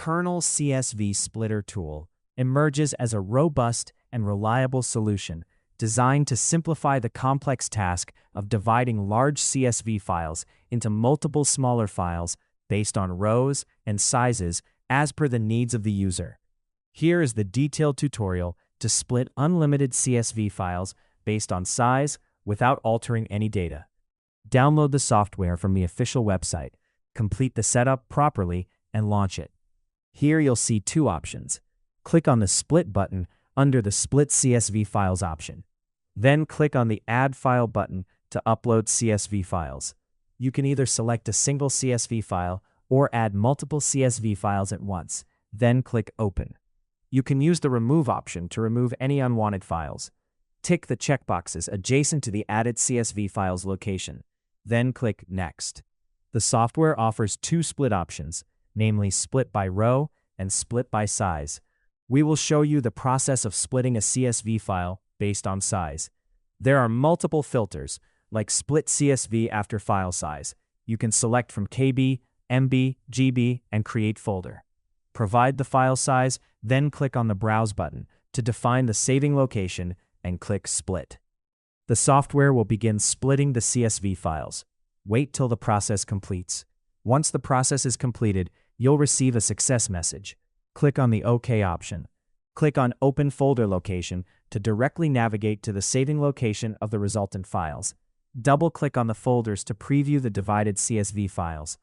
Kernel CSV Splitter Tool emerges as a robust and reliable solution designed to simplify the complex task of dividing large CSV files into multiple smaller files based on rows and sizes as per the needs of the user. Here is the detailed tutorial to split unlimited CSV files based on size without altering any data. Download the software from the official website, complete the setup properly, and launch it. Here you'll see two options. Click on the Split button under the Split CSV Files option. Then click on the Add File button to upload CSV files. You can either select a single CSV file or add multiple CSV files at once, then click Open. You can use the Remove option to remove any unwanted files. Tick the checkboxes adjacent to the added CSV files location, then click Next. The software offers two split options, namely Split by Row and Split by Size. We will show you the process of splitting a CSV file based on size. There are multiple filters, like Split CSV after file size. You can select from KB, MB, GB, and create folder. Provide the file size, then click on the Browse button to define the saving location and click Split. The software will begin splitting the CSV files. Wait till the process completes. Once the process is completed, you'll receive a success message. Click on the OK option. Click on Open Folder Location to directly navigate to the saving location of the resultant files. Double-click on the folders to preview the divided CSV files.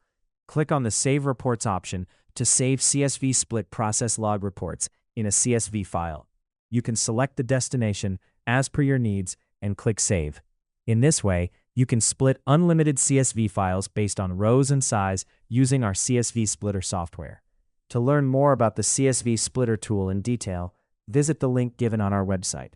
Click on the Save Reports option to save CSV split process log reports in a CSV file. You can select the destination as per your needs and click Save. In this way, you can split unlimited CSV files based on rows and size using our CSV Splitter software. To learn more about the CSV Splitter tool in detail, visit the link given on our website.